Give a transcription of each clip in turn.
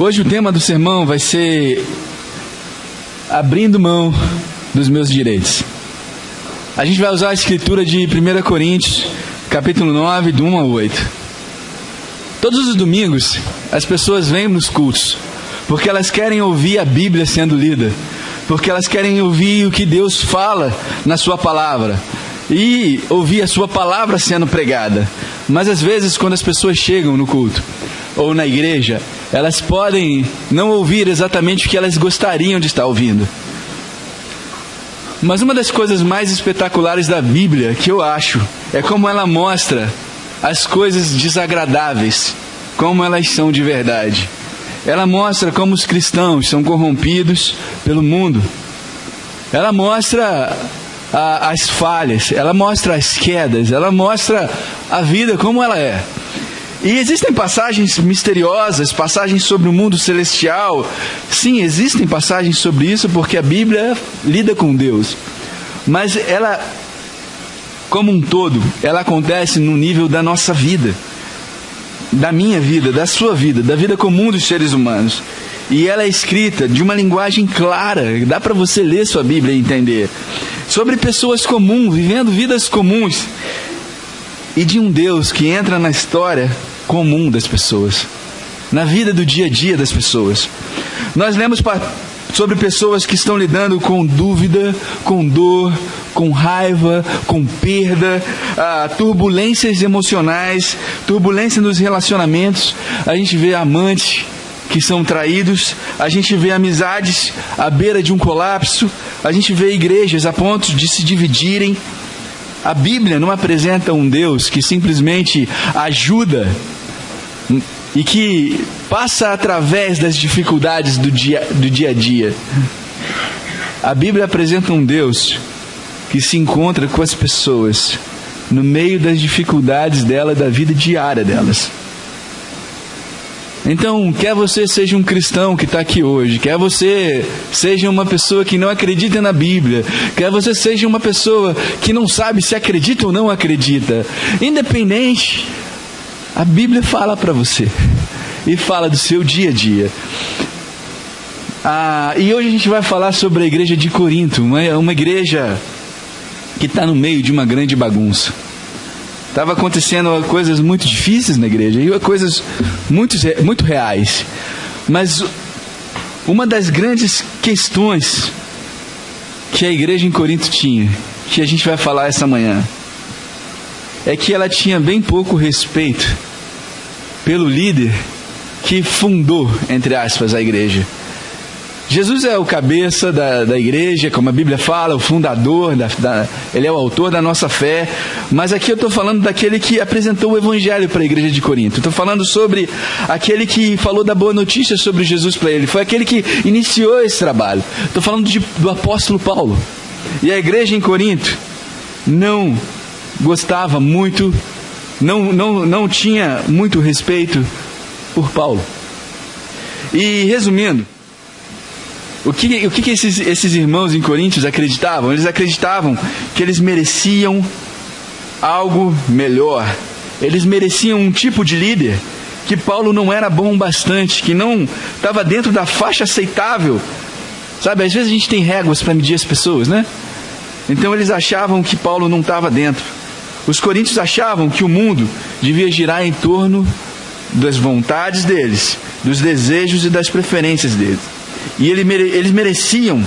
Hoje o tema do sermão vai ser abrindo mão dos meus direitos. A gente vai usar a escritura de 1 Coríntios, capítulo 9, do 1 ao 8. Todos os domingos, as pessoas vêm nos cultos, porque elas querem ouvir a Bíblia sendo lida, porque elas querem ouvir o que Deus fala na sua palavra, e ouvir a sua palavra sendo pregada. Mas às vezes, quando as pessoas chegam no culto, ou na igreja, elas podem não ouvir exatamente o que elas gostariam de estar ouvindo. Mas uma das coisas mais espetaculares da Bíblia, que eu acho, é como ela mostra as coisas desagradáveis, como elas são de verdade. Ela mostra como os cristãos são corrompidos pelo mundo. Ela mostra as falhas, ela mostra as quedas, ela mostra a vida como ela é. E existem passagens misteriosas, passagens sobre o mundo celestial. Sim, existem passagens sobre isso, porque a Bíblia lida com Deus. Mas ela, como um todo, ela acontece no nível da nossa vida, da minha vida, da sua vida, da vida comum dos seres humanos. E ela é escrita de uma linguagem clara, dá para você ler sua Bíblia e entender. Sobre pessoas comuns, vivendo vidas comuns. E de um Deus que entra na história comum das pessoas, na vida do dia a dia das pessoas. Nós lemos sobre pessoas que estão lidando com dúvida, com dor, com raiva, com perda, turbulências emocionais, turbulência nos relacionamentos. A gente vê amantes que são traídos, a gente vê amizades à beira de um colapso, a gente vê igrejas a ponto de se dividirem. A Bíblia não apresenta um Deus que simplesmente ajuda e que passa através das dificuldades do dia a dia. A Bíblia apresenta um Deus que se encontra com as pessoas no meio das dificuldades dela, da vida diária delas. Então, quer você seja um cristão que está aqui hoje, quer você seja uma pessoa que não acredita na Bíblia, quer você seja uma pessoa que não sabe se acredita ou não acredita, independente, a Bíblia fala para você e fala do seu dia a dia. E hoje a gente vai falar sobre a igreja de Corinto, uma igreja que está no meio de uma grande bagunça. Estava acontecendo coisas muito difíceis na igreja, e coisas muito reais. Mas uma das grandes questões que a igreja em Corinto tinha, que a gente vai falar essa manhã, é que ela tinha bem pouco respeito pelo líder que fundou, entre aspas, a igreja. Jesus é o cabeça da igreja, como a Bíblia fala, o fundador, ele é o autor da nossa fé. Mas aqui eu estou falando daquele que apresentou o evangelho para a igreja de Corinto. Estou falando sobre aquele que falou da boa notícia sobre Jesus para ele. Foi aquele que iniciou esse trabalho. Estou falando do apóstolo Paulo. E a igreja em Corinto não gostava muito, não tinha muito respeito por Paulo. E resumindo, o que esses irmãos em Coríntios acreditavam? Eles acreditavam que eles mereciam algo melhor. Eles mereciam um tipo de líder que Paulo não era bom bastante, que não estava dentro da faixa aceitável. Sabe, às vezes a gente tem réguas para medir as pessoas, né? Então eles achavam que Paulo não estava dentro. Os coríntios achavam que o mundo devia girar em torno das vontades deles, dos desejos e das preferências deles. E eles mereciam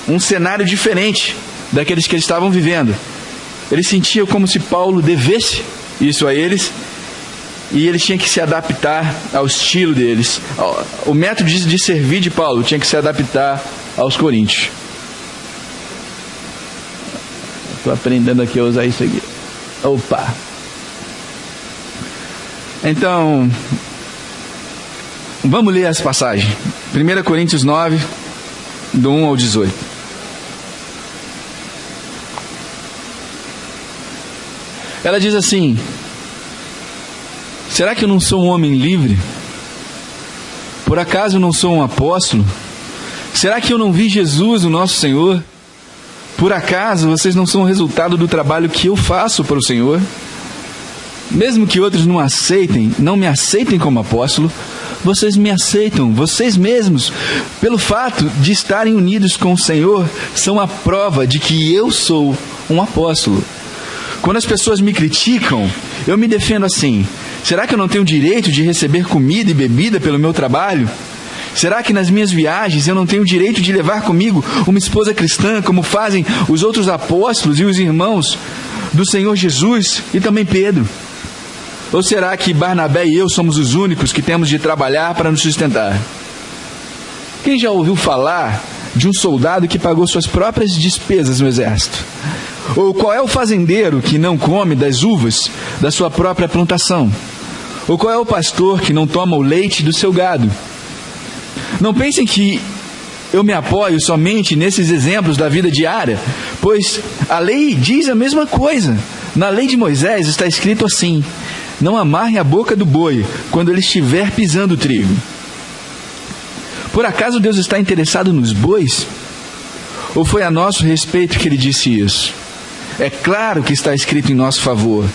um cenário diferente daqueles que eles estavam vivendo. Eles sentiam como se Paulo devesse isso a eles, e eles tinham que se adaptar ao estilo deles. O método de servir de Paulo tinha que se adaptar aos coríntios. Estou aprendendo aqui a usar isso aqui. Opa! Então, vamos ler as passagens. 1 Coríntios 9, do 1 ao 18. Ela diz assim: será que eu não sou um homem livre? Por acaso eu não sou um apóstolo? Será que eu não vi Jesus, o nosso Senhor? Por acaso vocês não são o resultado do trabalho que eu faço para o Senhor? Mesmo que outros não me aceitem como apóstolo, vocês me aceitam. Vocês mesmos, pelo fato de estarem unidos com o Senhor, são a prova de que eu sou um apóstolo. Quando as pessoas me criticam, eu me defendo assim: será que eu não tenho direito de receber comida e bebida pelo meu trabalho? Será que nas minhas viagens eu não tenho direito de levar comigo uma esposa cristã, como fazem os outros apóstolos e os irmãos do Senhor Jesus e também Pedro? Ou será que Barnabé e eu somos os únicos que temos de trabalhar para nos sustentar? Quem já ouviu falar de um soldado que pagou suas próprias despesas no exército? Ou qual é o fazendeiro que não come das uvas da sua própria plantação? Ou qual é o pastor que não toma o leite do seu gado? Não pensem que eu me apoio somente nesses exemplos da vida diária, pois a lei diz a mesma coisa. Na lei de Moisés está escrito assim: não amarre a boca do boi quando ele estiver pisando o trigo. Por acaso Deus está interessado nos bois? Ou foi a nosso respeito que ele disse isso? É claro que está escrito em nosso favor.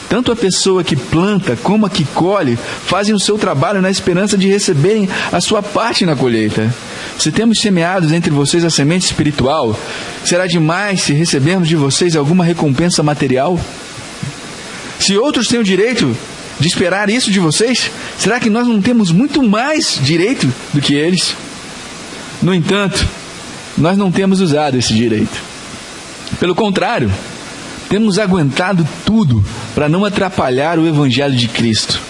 Tanto a pessoa que planta como a que colhe fazem o seu trabalho na esperança de receberem a sua parte na colheita. Se temos semeados entre vocês a semente espiritual, será demais se recebermos de vocês alguma recompensa material? Se outros têm o direito de esperar isso de vocês, será que nós não temos muito mais direito do que eles? No entanto, nós não temos usado esse direito. Pelo contrário, temos aguentado tudo para não atrapalhar o Evangelho de Cristo.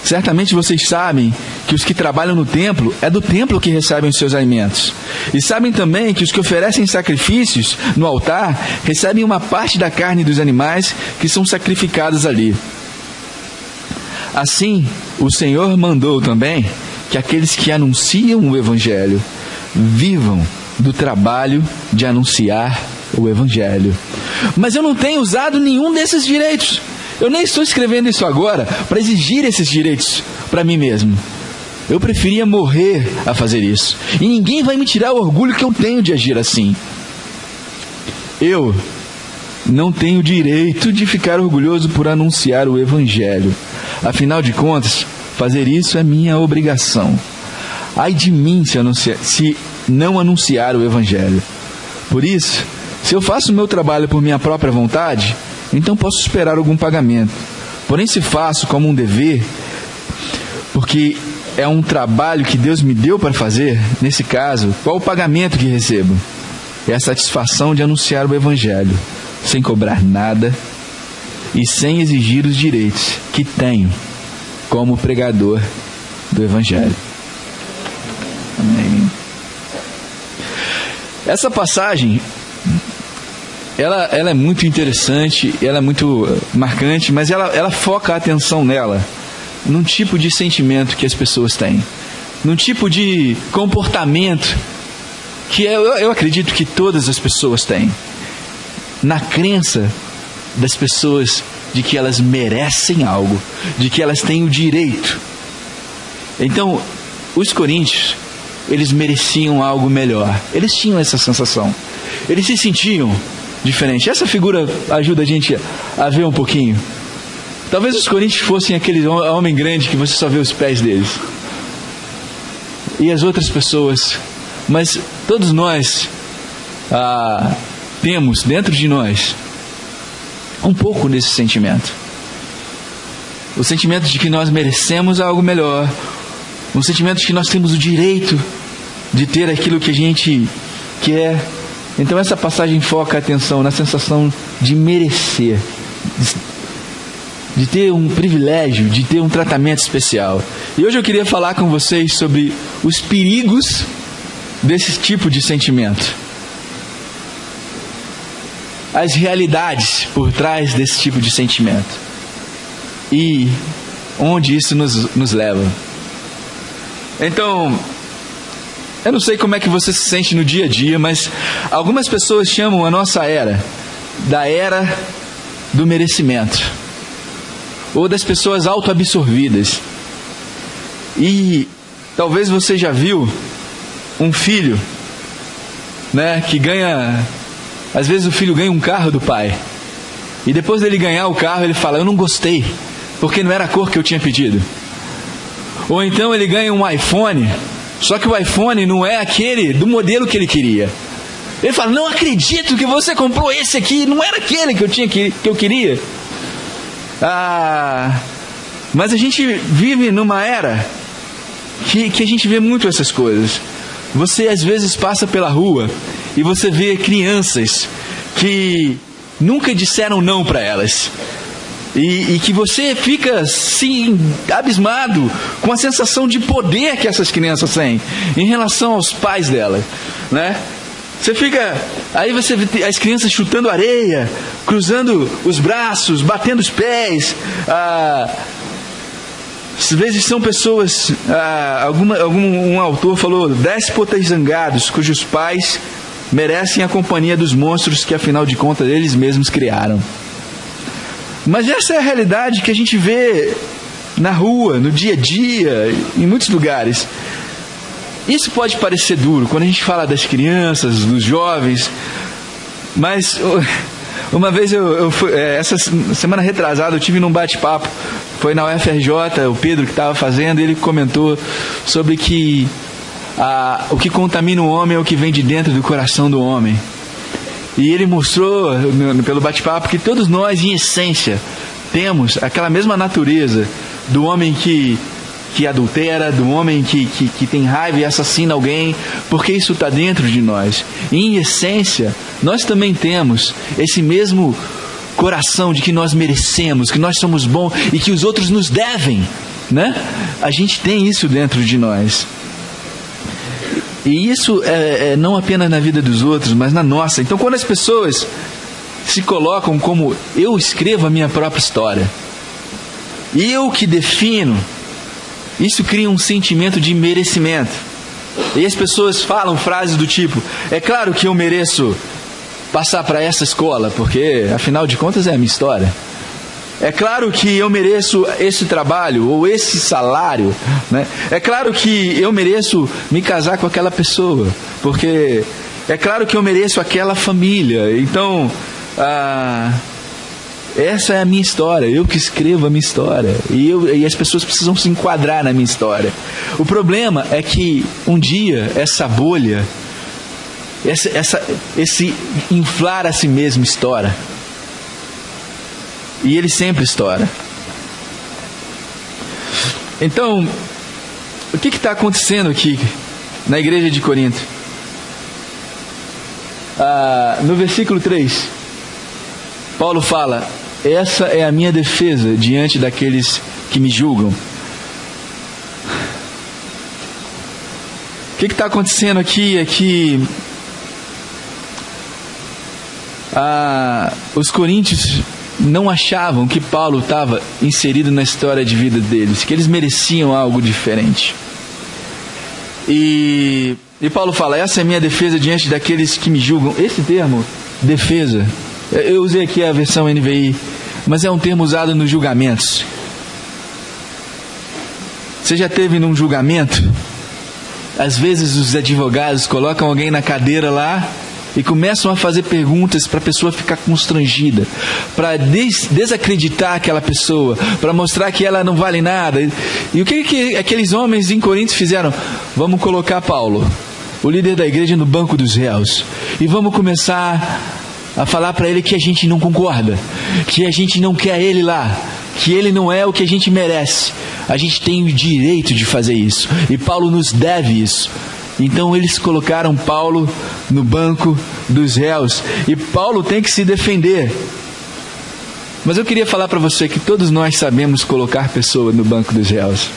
Certamente vocês sabem que os que trabalham no templo, é do templo que recebem os seus alimentos. E sabem também que os que oferecem sacrifícios no altar, recebem uma parte da carne dos animais que são sacrificados ali. Assim, o Senhor mandou também que aqueles que anunciam o Evangelho vivam do trabalho de anunciar o Evangelho. Mas eu não tenho usado nenhum desses direitos. Eu nem estou escrevendo isso agora para exigir esses direitos para mim mesmo. Eu preferia morrer a fazer isso. E ninguém vai me tirar o orgulho que eu tenho de agir assim. Eu não tenho direito de ficar orgulhoso por anunciar o Evangelho. Afinal de contas, fazer isso é minha obrigação. Ai de mim se não anunciar o Evangelho. Por isso, se eu faço o meu trabalho por minha própria vontade, então posso esperar algum pagamento. Porém, se faço como um dever, porque é um trabalho que Deus me deu para fazer, nesse caso, qual o pagamento que recebo? É a satisfação de anunciar o Evangelho, sem cobrar nada e sem exigir os direitos que tenho como pregador do Evangelho. Amém. Essa passagem, ela é muito interessante, ela é muito marcante, mas ela foca a atenção nela num tipo de sentimento que as pessoas têm, num tipo de comportamento que eu acredito que todas as pessoas têm, na crença das pessoas de que elas merecem algo, de que elas têm o direito. Então, os coríntios, eles mereciam algo melhor, eles tinham essa sensação, eles se sentiam diferente. Essa figura ajuda a gente a ver um pouquinho. Talvez os coríntios fossem aquele homem grande que você só vê os pés deles e as outras pessoas, mas todos nós temos dentro de nós um pouco desse sentimento, o sentimento de que nós merecemos algo melhor, um sentimento de que nós temos o direito de ter aquilo que a gente quer. Então essa passagem foca a atenção na sensação de merecer, de ter um privilégio, de ter um tratamento especial. E hoje eu queria falar com vocês sobre os perigos desse tipo de sentimento, as realidades por trás desse tipo de sentimento e onde isso nos leva. Então, eu não sei como é que você se sente no dia a dia, mas algumas pessoas chamam a nossa era da era do merecimento, ou das pessoas autoabsorvidas. E talvez você já viu um filho, que ganha, às vezes o filho ganha um carro do pai, e depois dele ganhar o carro ele fala: eu não gostei, porque não era a cor que eu tinha pedido. Ou então ele ganha um iPhone, só que o iPhone não é aquele do modelo que ele queria. Ele fala, não acredito que você comprou esse aqui, não era aquele que eu queria. Mas a gente vive numa era que a gente vê muito essas coisas. Você às vezes passa pela rua e você vê crianças que nunca disseram não para elas. E que você fica assim, abismado com a sensação de poder que essas crianças têm em relação aos pais delas, né? Você fica... Aí você vê as crianças chutando areia, cruzando os braços, batendo os pés. Às vezes são pessoas... um autor falou, déspotas zangados, cujos pais merecem a companhia dos monstros que, afinal de contas, eles mesmos criaram. Mas essa é a realidade que a gente vê na rua, no dia a dia, em muitos lugares. Isso pode parecer duro quando a gente fala das crianças, dos jovens, mas uma vez essa semana retrasada eu tive num bate-papo, foi na UFRJ, o Pedro que estava fazendo, e ele comentou sobre que o que contamina o homem é o que vem de dentro do coração do homem. E ele mostrou pelo bate-papo que todos nós, em essência, temos aquela mesma natureza do homem que adultera, do homem que tem raiva e assassina alguém, porque isso está dentro de nós. E, em essência, nós também temos esse mesmo coração de que nós merecemos, que nós somos bons e que os outros nos devem, né? A gente tem isso dentro de nós. E isso é não apenas na vida dos outros, mas na nossa. Então, quando as pessoas se colocam como eu escrevo a minha própria história, eu que defino, isso cria um sentimento de merecimento. E as pessoas falam frases do tipo, é claro que eu mereço passar para essa escola, porque afinal de contas é a minha história. É claro que eu mereço esse trabalho ou esse salário, né? É claro que eu mereço me casar com aquela pessoa, porque é claro que eu mereço aquela família. Então, essa é a minha história, eu que escrevo a minha história, e as pessoas precisam se enquadrar na minha história. O problema é que um dia essa bolha, esse inflar a si mesmo estoura. E ele sempre estoura. Então, o que está acontecendo aqui na igreja de Corinto? No versículo 3, Paulo fala, essa é a minha defesa diante daqueles que me julgam. O que está acontecendo aqui é que os coríntios não achavam que Paulo estava inserido na história de vida deles, que eles mereciam algo diferente. E Paulo fala, essa é a minha defesa diante daqueles que me julgam. Esse termo, defesa, eu usei aqui a versão NVI, mas é um termo usado nos julgamentos. Você já teve num julgamento? Às vezes os advogados colocam alguém na cadeira lá e começam a fazer perguntas para a pessoa ficar constrangida, para desacreditar aquela pessoa, para mostrar que ela não vale nada. E o que aqueles homens em Corinto fizeram? Vamos colocar Paulo, o líder da igreja, no banco dos réus, e vamos começar a falar para ele que a gente não concorda, que a gente não quer ele lá, que ele não é o que a gente merece. A gente tem o direito de fazer isso, e Paulo nos deve isso. Então eles colocaram Paulo no banco dos réus, e Paulo tem que se defender. Mas eu queria falar para você que todos nós sabemos colocar pessoas no banco dos réus.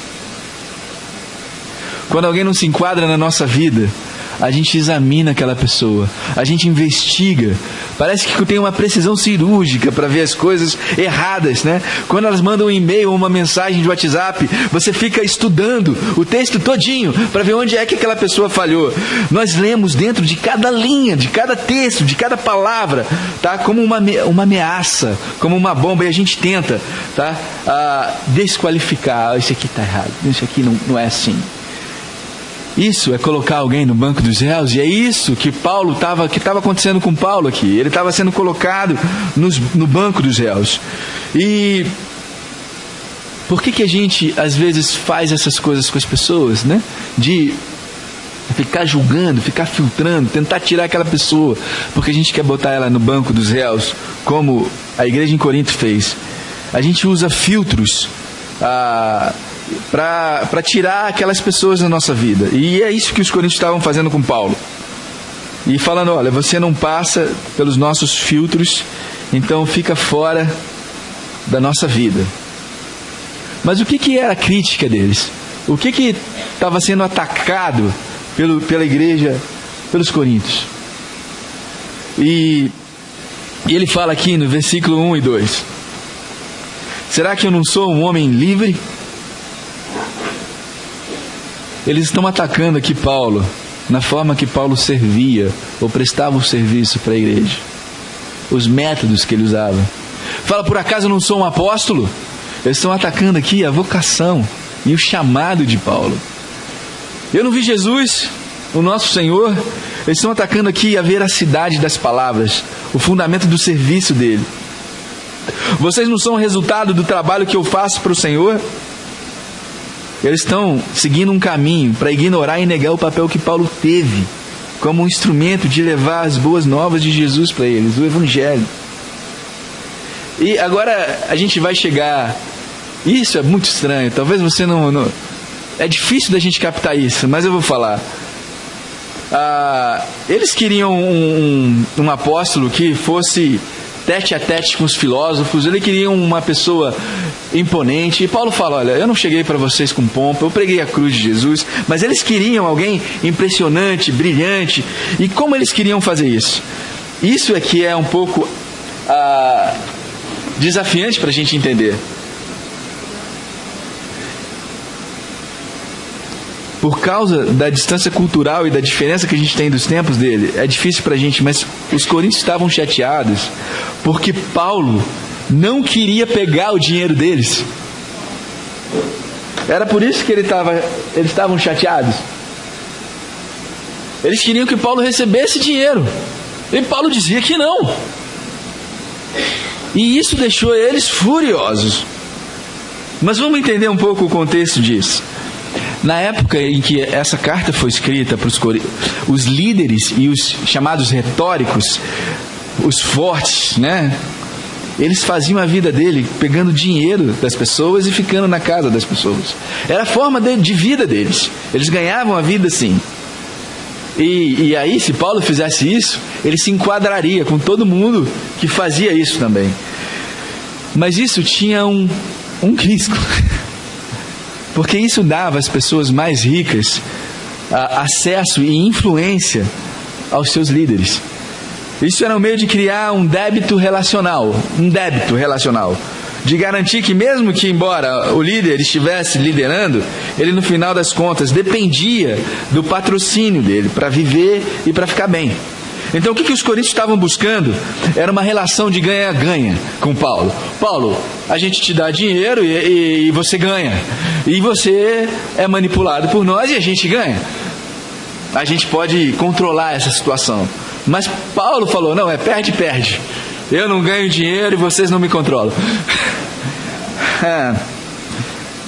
Quando alguém não se enquadra na nossa vida, a gente examina aquela pessoa, a gente investiga. Parece que tem uma precisão cirúrgica para ver as coisas erradas, né? Quando elas mandam um e-mail ou uma mensagem de WhatsApp, você fica estudando o texto todinho para ver onde é que aquela pessoa falhou. Nós lemos dentro de cada linha, de cada texto, de cada palavra, tá? Como uma ameaça, como uma bomba, e a gente tenta, tá? Desqualificar. Isso aqui está errado, isso aqui não é assim. Isso é colocar alguém no banco dos réus, e é isso que estava acontecendo com Paulo aqui. Ele estava sendo colocado no banco dos réus. E Por que a gente às vezes faz essas coisas com as pessoas, né? De ficar julgando, ficar filtrando, tentar tirar aquela pessoa, porque a gente quer botar ela no banco dos réus, como a igreja em Corinto fez. A gente usa filtros para tirar aquelas pessoas da nossa vida. E é isso que os coríntios estavam fazendo com Paulo. E falando, olha, você não passa pelos nossos filtros, então fica fora da nossa vida. Mas o que era a crítica deles? O que estava sendo atacado pela igreja, pelos coríntios? E ele fala aqui no versículo 1 e 2. Será que eu não sou um homem livre? Eles estão atacando aqui Paulo, na forma que Paulo servia, ou prestava o serviço para a igreja. Os métodos que ele usava. Fala, por acaso eu não sou um apóstolo? Eles estão atacando aqui a vocação e o chamado de Paulo. Eu não vi Jesus, o nosso Senhor. Eles estão atacando aqui a veracidade das palavras, o fundamento do serviço dele. Vocês não são o resultado do trabalho que eu faço para o Senhor? Eles estão seguindo um caminho para ignorar e negar o papel que Paulo teve como um instrumento de levar as boas novas de Jesus para eles, o Evangelho. E agora a gente vai chegar... Isso é muito estranho, talvez você não... É difícil da gente captar isso, mas eu vou falar. Eles queriam um apóstolo que fosse tete a tete com os filósofos. Eles queriam uma pessoa imponente. E Paulo fala, olha, eu não cheguei para vocês com pompa, eu preguei a cruz de Jesus, mas eles queriam alguém impressionante, brilhante. E como eles queriam fazer isso? Isso é que é um pouco desafiante para a gente entender. Por causa da distância cultural e da diferença que a gente tem dos tempos dele, é difícil para a gente, mas os coríntios estavam chateados porque Paulo não queria pegar o dinheiro deles. Era por isso que eles estavam chateados. Eles queriam que Paulo recebesse dinheiro, e Paulo dizia que não. E isso deixou eles furiosos. Mas vamos entender um pouco o contexto disso. Na época em que essa carta foi escrita para os líderes e os chamados retóricos, os fortes, né? Eles faziam a vida dele pegando dinheiro das pessoas e ficando na casa das pessoas. Era a forma de vida deles. Eles ganhavam a vida assim. E aí, se Paulo fizesse isso, ele se enquadraria com todo mundo que fazia isso também. Mas isso tinha um risco. Porque isso dava às pessoas mais ricas acesso e influência aos seus líderes. Isso era um meio de criar um débito relacional. De garantir que mesmo que, embora o líder estivesse liderando, ele no final das contas dependia do patrocínio dele para viver e para ficar bem. Então o que os coríntios estavam buscando era uma relação de ganha-ganha com Paulo. Paulo, a gente te dá dinheiro e você ganha. E você é manipulado por nós e a gente ganha. A gente pode controlar essa situação. Mas Paulo falou, não, é perde. Eu não ganho dinheiro e vocês não me controlam.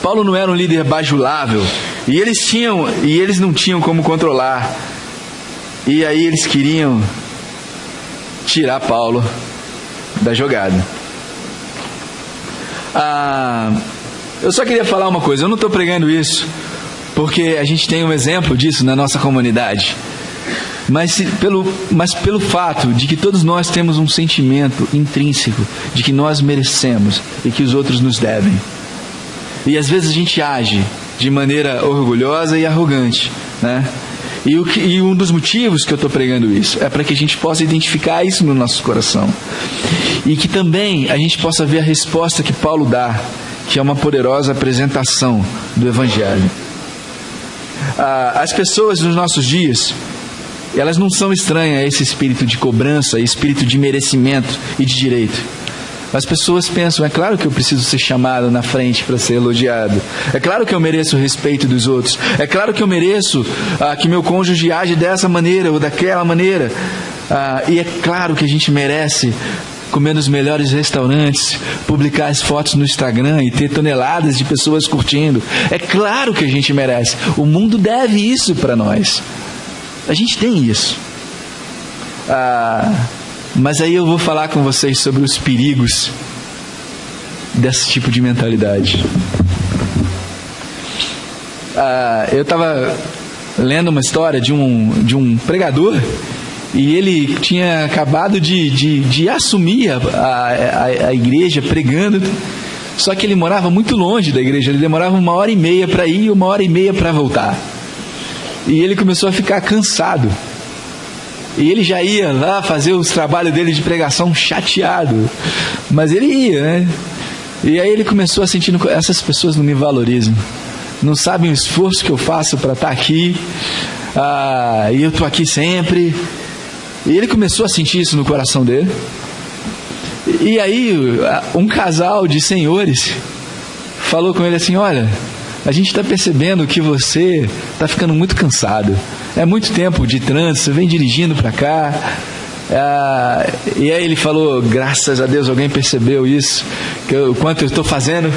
Paulo não era um líder bajulável. E eles não tinham como controlar. E aí eles queriam tirar Paulo da jogada. Eu só queria falar uma coisa. Eu não estou pregando isso porque a gente tem um exemplo disso na nossa comunidade. Mas pelo fato de que todos nós temos um sentimento intrínseco de que nós merecemos e que os outros nos devem. E às vezes a gente age de maneira orgulhosa e arrogante, né? E um dos motivos que eu estou pregando isso é para que a gente possa identificar isso no nosso coração. E que também a gente possa ver a resposta que Paulo dá, que é uma poderosa apresentação do Evangelho. As pessoas nos nossos dias, elas não são estranhas a esse espírito de cobrança, espírito de merecimento e de direito. As pessoas pensam, é claro que eu preciso ser chamado na frente para ser elogiado. É claro que eu mereço o respeito dos outros. É claro que eu mereço que meu cônjuge age dessa maneira ou daquela maneira. E é claro que a gente merece comer nos melhores restaurantes, publicar as fotos no Instagram e ter toneladas de pessoas curtindo. É claro que a gente merece. O mundo deve isso para nós. A gente tem isso. Mas aí eu vou falar com vocês sobre os perigos desse tipo de mentalidade. Eu estava lendo uma história de um pregador, e ele tinha acabado de assumir a igreja pregando, só que ele morava muito longe da igreja, ele demorava 1h30 para ir e 1h30 para voltar. E ele começou a ficar cansado. E ele já ia lá fazer os trabalhos dele de pregação chateado. Mas ele ia, né? E aí ele começou a sentir, essas pessoas não me valorizam. Não sabem o esforço que eu faço para estar aqui. E eu estou aqui sempre. E ele começou a sentir isso no coração dele. E aí um casal de senhores falou com ele assim: olha, a gente está percebendo que você está ficando muito cansado. É muito tempo de trânsito, você vem dirigindo para cá. E aí ele falou: graças a Deus alguém percebeu isso, o quanto eu estou fazendo.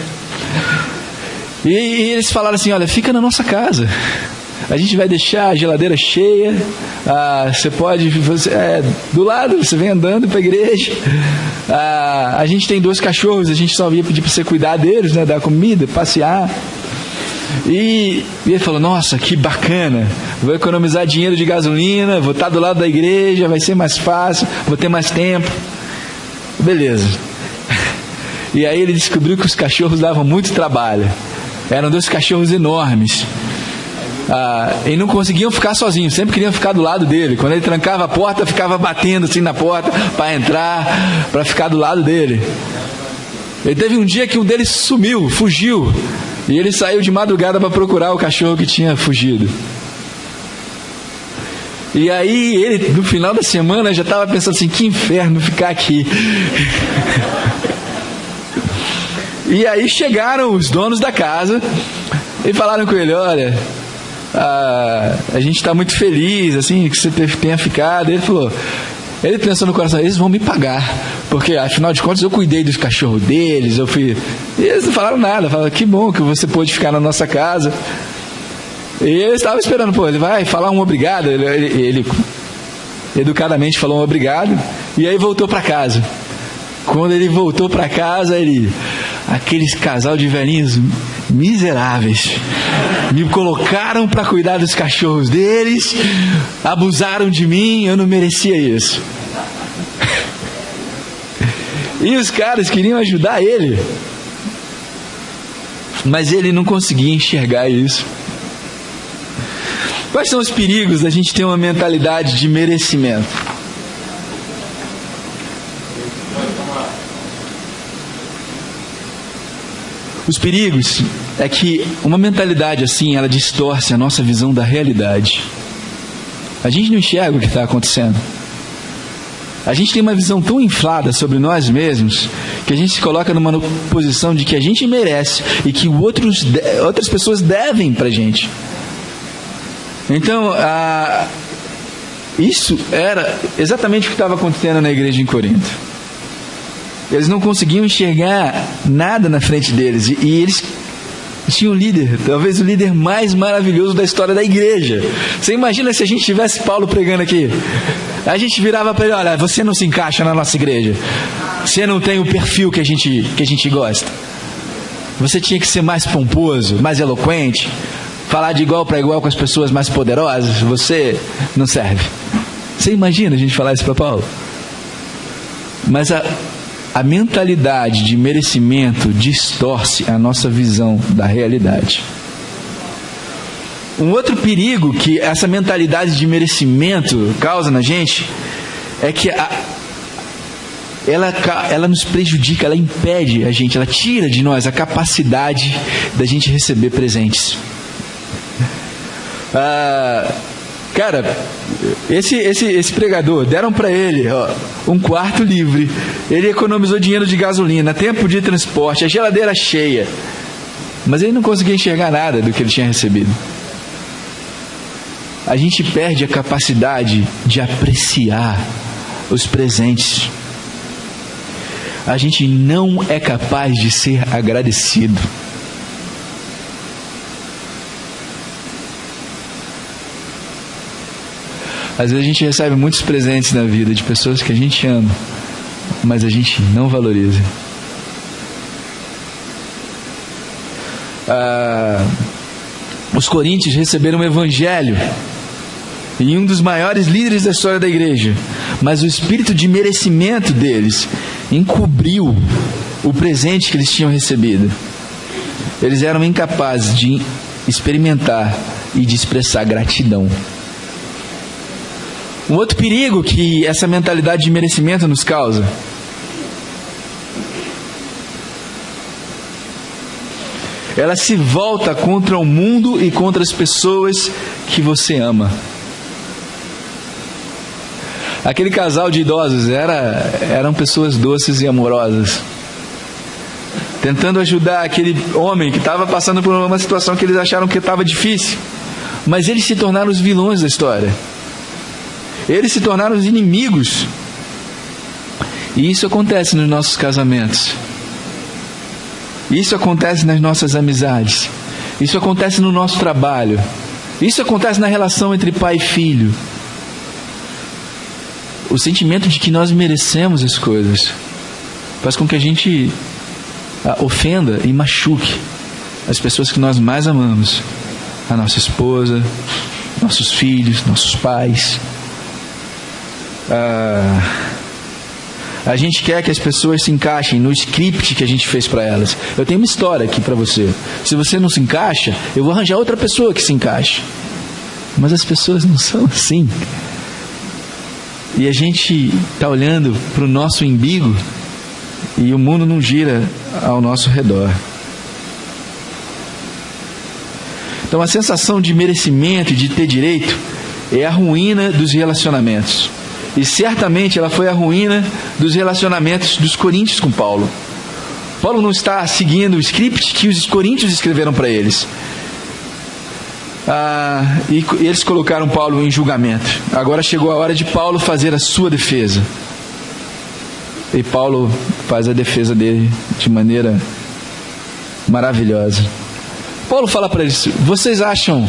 E eles falaram assim: olha, fica na nossa casa. A gente vai deixar a geladeira cheia. Você pode... do lado, você vem andando para a igreja. A gente tem 2 cachorros. A gente só ia pedir para você cuidar deles, né, dar comida, passear. E ele falou: nossa, que bacana, vou economizar dinheiro de gasolina, vou estar do lado da igreja, vai ser mais fácil, vou ter mais tempo. Beleza. E aí ele descobriu que os cachorros davam muito trabalho. Eram 2 cachorros enormes. E não conseguiam ficar sozinhos, sempre queriam ficar do lado dele. Quando ele trancava a porta, ficava batendo assim na porta para entrar, para ficar do lado dele. Ele teve um dia que um deles fugiu. E ele saiu de madrugada para procurar o cachorro que tinha fugido. E aí ele, no final da semana, já estava pensando assim: que inferno ficar aqui. E aí chegaram os donos da casa e falaram com ele: olha, a gente está muito feliz assim que você tenha ficado. Ele pensou no coração: eles vão me pagar, porque afinal de contas eu cuidei dos cachorros deles, E eles não falaram nada, falaram: que bom que você pôde ficar na nossa casa. E eles estavam esperando, ele vai falar um obrigado. Ele educadamente falou um obrigado, e aí voltou para casa. Quando ele voltou para casa, aqueles casal de velhinhos miseráveis me colocaram para cuidar dos cachorros deles, abusaram de mim, eu não merecia isso. E os caras queriam ajudar ele, mas ele não conseguia enxergar isso. Quais são os perigos da gente ter uma mentalidade de merecimento? Os perigos é que uma mentalidade assim, ela distorce a nossa visão da realidade. A gente não enxerga o que está acontecendo. A gente tem uma visão tão inflada sobre nós mesmos que a gente se coloca numa posição de que a gente merece e que outras pessoas devem para a gente. Então, isso era exatamente o que estava acontecendo na igreja em Corinto. Eles não conseguiam enxergar nada na frente deles. E eles tinham um líder, talvez o líder mais maravilhoso da história da igreja. Você imagina se a gente tivesse Paulo pregando aqui? A gente virava para ele: olha, você não se encaixa na nossa igreja. Você não tem o perfil que a gente gosta. Você tinha que ser mais pomposo, mais eloquente, falar de igual para igual com as pessoas mais poderosas. Você não serve. Você imagina a gente falar isso para Paulo? Mas a mentalidade de merecimento distorce a nossa visão da realidade. Um outro perigo que essa mentalidade de merecimento causa na gente é que ela nos prejudica, ela impede a gente, ela tira de nós a capacidade da gente receber presentes. Cara, esse pregador, deram para ele um quarto livre, ele economizou dinheiro de gasolina, tempo de transporte, a geladeira cheia, mas ele não conseguia enxergar nada do que ele tinha recebido. A gente perde a capacidade de apreciar os presentes. a gente não é capaz de ser agradecido. Às vezes a gente recebe muitos presentes na vida de pessoas que a gente ama, mas a gente não valoriza. Os coríntios receberam o evangelho e um dos maiores líderes da história da igreja, mas o espírito de merecimento deles encobriu o presente que eles tinham recebido. Eles eram incapazes de experimentar e de expressar gratidão. Um outro perigo que essa mentalidade de merecimento nos causa ela se volta contra o mundo e contra as pessoas que você ama. Aquele casal de idosos eram pessoas doces e amorosas, tentando ajudar aquele homem que estava passando por uma situação que eles acharam que estava difícil, mas eles se tornaram os vilões da história. Eles se tornaram os inimigos. E isso acontece nos nossos casamentos. Isso acontece nas nossas amizades. Isso acontece no nosso trabalho. Isso acontece na relação entre pai e filho. O sentimento de que nós merecemos as coisas faz com que a gente ofenda e machuque as pessoas que nós mais amamos. A nossa esposa, nossos filhos, nossos pais. A gente quer que as pessoas se encaixem no script que a gente fez para elas. Eu tenho uma história aqui para você. Se você não se encaixa, eu vou arranjar outra pessoa que se encaixe. Mas as pessoas não são assim. E a gente está olhando para o nosso umbigo e o mundo não gira ao nosso redor. Então a sensação de merecimento e de ter direito é a ruína dos relacionamentos. E certamente ela foi a ruína dos relacionamentos dos coríntios com Paulo. Paulo não está seguindo o script que os coríntios escreveram para eles. E eles colocaram Paulo em julgamento. Agora chegou a hora de Paulo fazer a sua defesa. E Paulo faz a defesa dele de maneira maravilhosa. Paulo fala para eles: vocês acham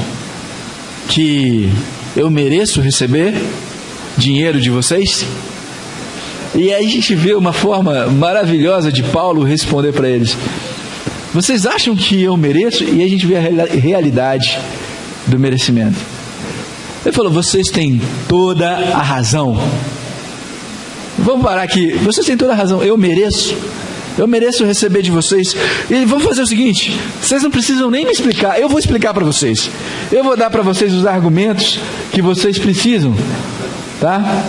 que eu mereço receber dinheiro de vocês? E aí a gente vê uma forma maravilhosa de Paulo responder para eles: vocês acham que eu mereço? E aí a gente vê a realidade do merecimento. Ele falou: vocês têm toda a razão. Vamos parar aqui. Vocês têm toda a razão. Eu mereço receber de vocês. E vamos fazer o seguinte: vocês não precisam nem me explicar. Eu vou explicar para vocês. Eu vou dar para vocês os argumentos que vocês precisam. Tá?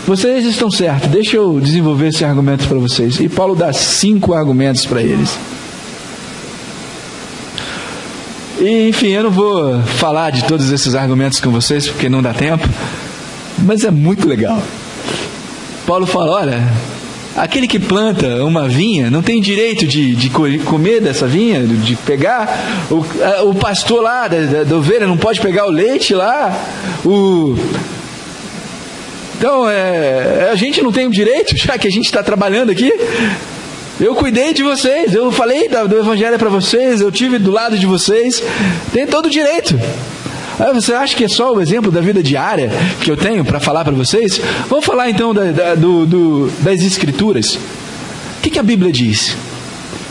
Vocês estão certos. Deixa eu desenvolver esses argumentos para vocês. E Paulo dá 5 argumentos para eles. E, enfim, eu não vou falar de todos esses argumentos com vocês, porque não dá tempo. Mas é muito legal. Paulo fala: olha, aquele que planta uma vinha não tem direito de comer dessa vinha, de pegar. O pastor lá da ovelha não pode pegar o leite lá. Então, a gente não tem o direito, já que a gente está trabalhando aqui. Eu cuidei de vocês, eu falei do evangelho para vocês, eu tive do lado de vocês. Tem todo o direito. Aí você acha que é só o exemplo da vida diária que eu tenho para falar para vocês? Vamos falar então das Escrituras. O que a Bíblia diz?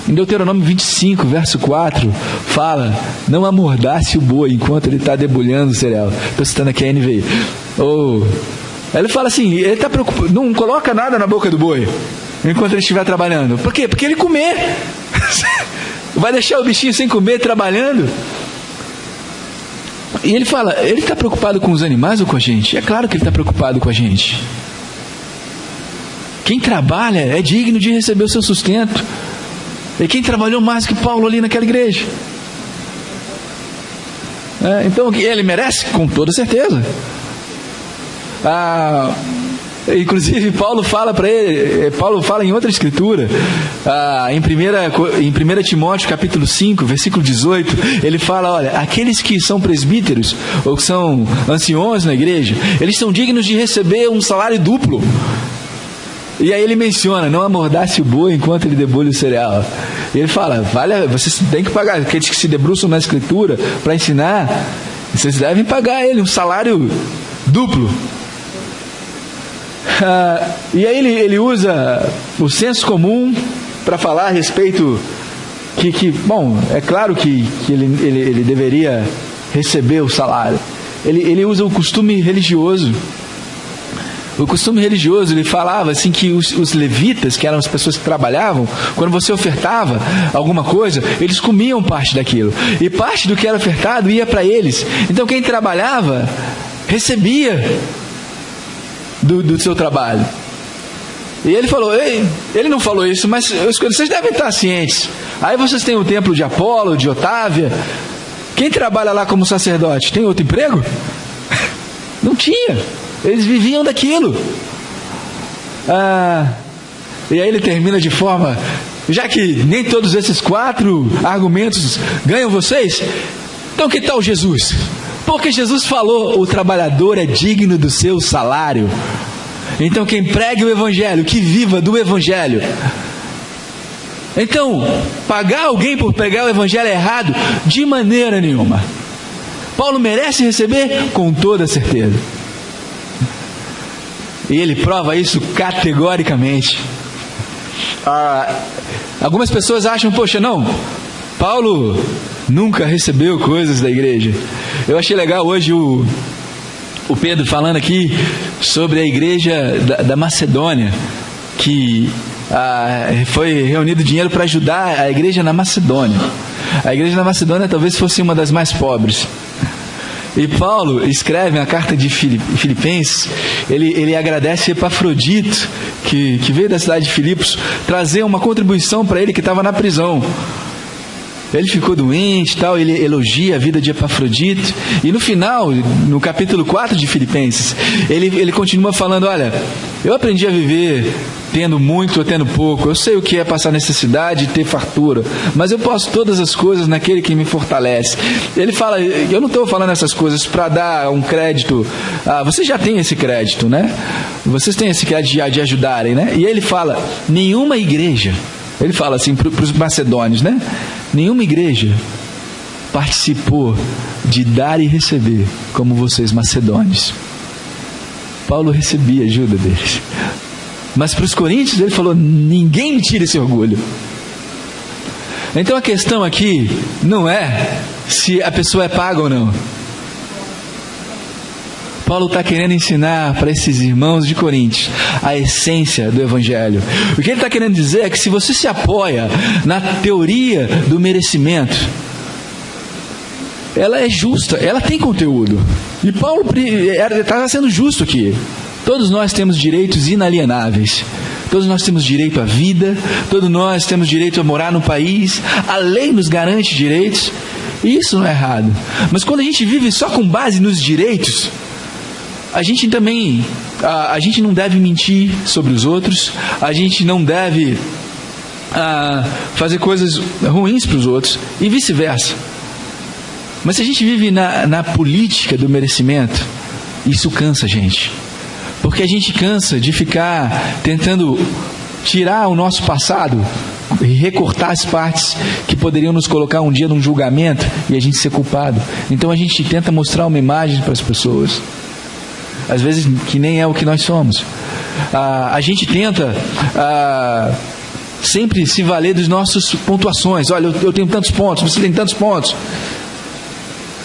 Em Deuteronômio 25, verso 4, fala: não amordace o boi enquanto ele está debulhando o cereal. Estou citando aqui a NVI. Ele fala assim: ele está preocupado, não coloca nada na boca do boi enquanto ele estiver trabalhando. Por quê? Porque ele comer. Vai deixar o bichinho sem comer trabalhando? E ele fala: ele está preocupado com os animais ou com a gente? É claro que ele está preocupado com a gente. Quem trabalha é digno de receber o seu sustento. E quem trabalhou mais que Paulo ali naquela igreja? Então ele merece? Com toda certeza. Inclusive Paulo fala para ele, Paulo fala em outra escritura, em 1 Timóteo capítulo 5, versículo 18, ele fala: olha, aqueles que são presbíteros ou que são anciões na igreja, eles são dignos de receber um salário duplo. E aí ele menciona, não amordace o boi enquanto ele debulha o cereal. E ele fala, vocês têm que pagar, aqueles que se debruçam na escritura para ensinar, vocês devem pagar ele um salário duplo. E aí ele usa o senso comum para falar a respeito bom, é claro que ele deveria receber o salário. Ele usa o costume religioso. O costume religioso, ele falava assim que os levitas, que eram as pessoas que trabalhavam, quando você ofertava alguma coisa, eles comiam parte daquilo. E parte do que era ofertado ia para eles. Então quem trabalhava, recebia do seu trabalho. E ele falou, ele não falou isso, mas vocês devem estar cientes. Aí vocês têm o templo de Apolo, de Otávia. Quem trabalha lá como sacerdote, tem outro emprego? Não tinha. Eles viviam daquilo. E aí ele termina de forma, já que nem todos esses 4 argumentos ganham vocês, então que tal Jesus? Porque Jesus falou, o trabalhador é digno do seu salário. Então quem pregue o Evangelho, que viva do Evangelho. Então, pagar alguém por pregar o Evangelho é errado? De maneira nenhuma. Paulo merece receber? Com toda certeza. E ele prova isso categoricamente. Algumas pessoas acham, poxa, não, Paulo nunca recebeu coisas da igreja. Eu achei legal hoje o Pedro falando aqui sobre a igreja da Macedônia, que foi reunido dinheiro para ajudar a igreja na Macedônia. A igreja na Macedônia talvez fosse uma das mais pobres. E Paulo escreve na carta de Filipenses, ele agradece Epafrodito, que veio da cidade de Filipos, trazer uma contribuição para ele que estava na prisão. Ele ficou doente e tal, ele elogia a vida de Epafrodito. E no final, no capítulo 4 de Filipenses, ele continua falando, olha, eu aprendi a viver tendo muito ou tendo pouco. Eu sei o que é passar necessidade e ter fartura, mas eu posso todas as coisas naquele que me fortalece. Ele fala, eu não estou falando essas coisas para dar um crédito. Vocês já têm esse crédito, né? Vocês têm esse crédito de ajudarem, né? E ele fala, nenhuma igreja, ele fala assim para os macedônios, né? Nenhuma igreja participou de dar e receber como vocês macedônios. Paulo recebia ajuda deles. Mas para os coríntios ele falou, ninguém me tira esse orgulho. Então a questão aqui não é se a pessoa é paga ou não. Paulo está querendo ensinar para esses irmãos de Coríntios a essência do Evangelho. O que ele está querendo dizer é que se você se apoia na teoria do merecimento, ela é justa, ela tem conteúdo. E Paulo estava sendo justo aqui. Todos nós temos direitos inalienáveis. Todos nós temos direito à vida. Todos nós temos direito a morar no país. A lei nos garante direitos. E isso não é errado. Mas quando a gente vive só com base nos direitos, a gente também, a gente não deve mentir sobre os outros. A gente não deve fazer coisas ruins para os outros. E vice-versa. Mas se a gente vive na política do merecimento, isso cansa a gente. Porque a gente cansa de ficar tentando tirar o nosso passado e recortar as partes que poderiam nos colocar um dia num julgamento e a gente ser culpado. Então a gente tenta mostrar uma imagem para as pessoas, às vezes que nem é o que nós somos. A gente tenta sempre se valer dos nossos pontuações. Olha, eu tenho tantos pontos, você tem tantos pontos.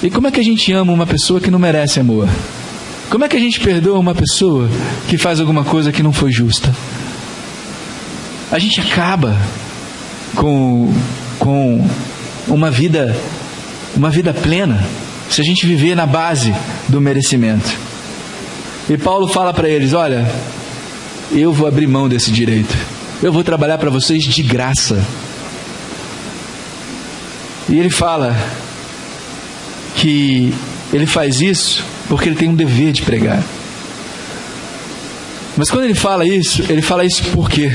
E como é que a gente ama uma pessoa que não merece amor? Como é que a gente perdoa uma pessoa que faz alguma coisa que não foi justa? A gente acaba com uma vida plena se a gente viver na base do merecimento. E Paulo fala para eles, olha, eu vou abrir mão desse direito. Eu vou trabalhar para vocês de graça. E ele fala que ele faz isso porque ele tem um dever de pregar. Mas quando ele fala isso por quê?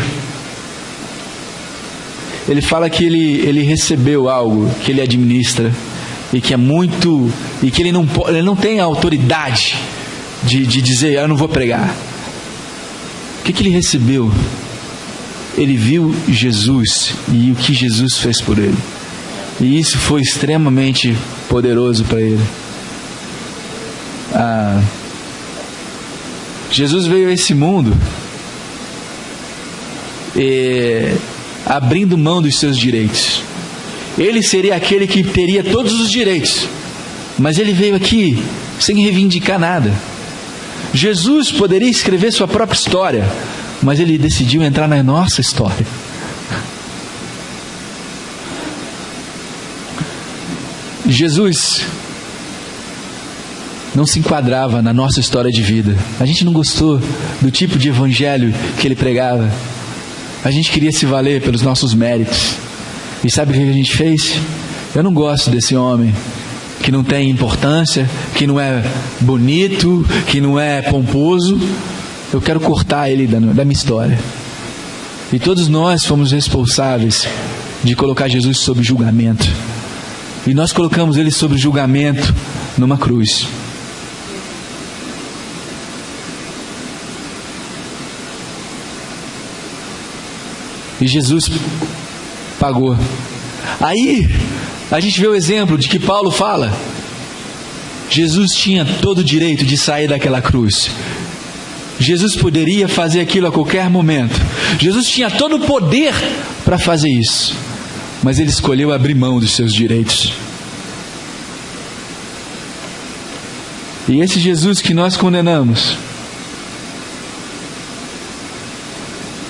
Ele fala que ele recebeu algo que ele administra e que é muito, e que ele não tem a autoridade de dizer, eu não vou pregar. O que ele recebeu? Ele viu Jesus e o que Jesus fez por ele. E isso foi extremamente poderoso para ele. Jesus veio a esse mundo abrindo mão dos seus direitos. Ele seria aquele que teria todos os direitos, mas ele veio aqui sem reivindicar nada. Jesus poderia escrever sua própria história, mas ele decidiu entrar na nossa história. Jesus não se enquadrava na nossa história de vida. A gente não gostou do tipo de evangelho que ele pregava. A gente queria se valer pelos nossos méritos. E sabe o que a gente fez? Eu não gosto desse homem que não tem importância, que não é bonito, que não é pomposo. Eu quero cortar ele da minha história. E todos nós fomos responsáveis de colocar Jesus sob julgamento. E nós colocamos ele sob julgamento numa cruz. E Jesus pagou. Aí a gente vê o exemplo de que Paulo fala. Jesus tinha todo o direito de sair daquela cruz. Jesus poderia fazer aquilo a qualquer momento. Jesus tinha todo o poder para fazer isso. Mas ele escolheu abrir mão dos seus direitos. E esse Jesus que nós condenamos,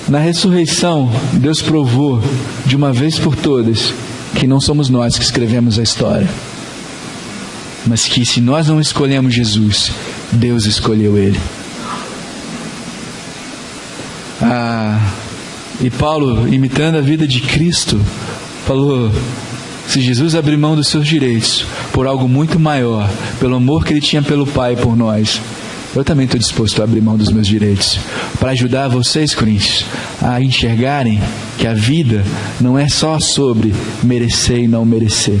na ressurreição, Deus provou de uma vez por todas que não somos nós que escrevemos a história, mas que se nós não escolhemos Jesus, Deus escolheu ele. E Paulo, imitando a vida de Cristo, falou: se Jesus abrir mão dos seus direitos por algo muito maior, pelo amor que ele tinha pelo Pai por nós, eu também estou disposto a abrir mão dos meus direitos, para ajudar vocês, Coríntios, a enxergarem que a vida não é só sobre merecer e não merecer,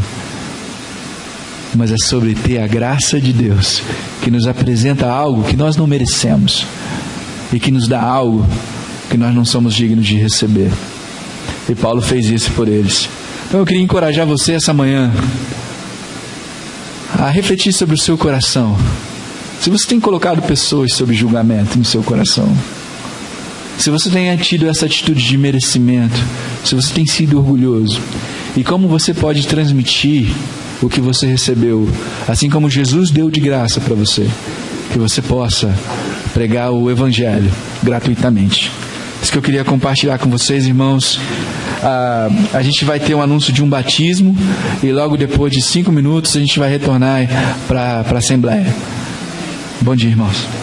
mas é sobre ter a graça de Deus, que nos apresenta algo que nós não merecemos, e que nos dá algo que nós não somos dignos de receber. E Paulo fez isso por eles. Então eu queria encorajar você essa manhã a refletir sobre o seu coração. Se você tem colocado pessoas sob julgamento no seu coração, se você tem tido essa atitude de merecimento, se você tem sido orgulhoso, e como você pode transmitir o que você recebeu, assim como Jesus deu de graça para você, que você possa pregar o Evangelho gratuitamente. Isso que eu queria compartilhar com vocês, irmãos. A gente vai ter um anúncio de um batismo, e logo depois de 5 minutos a gente vai retornar para a Assembleia. Bom dia, irmãos.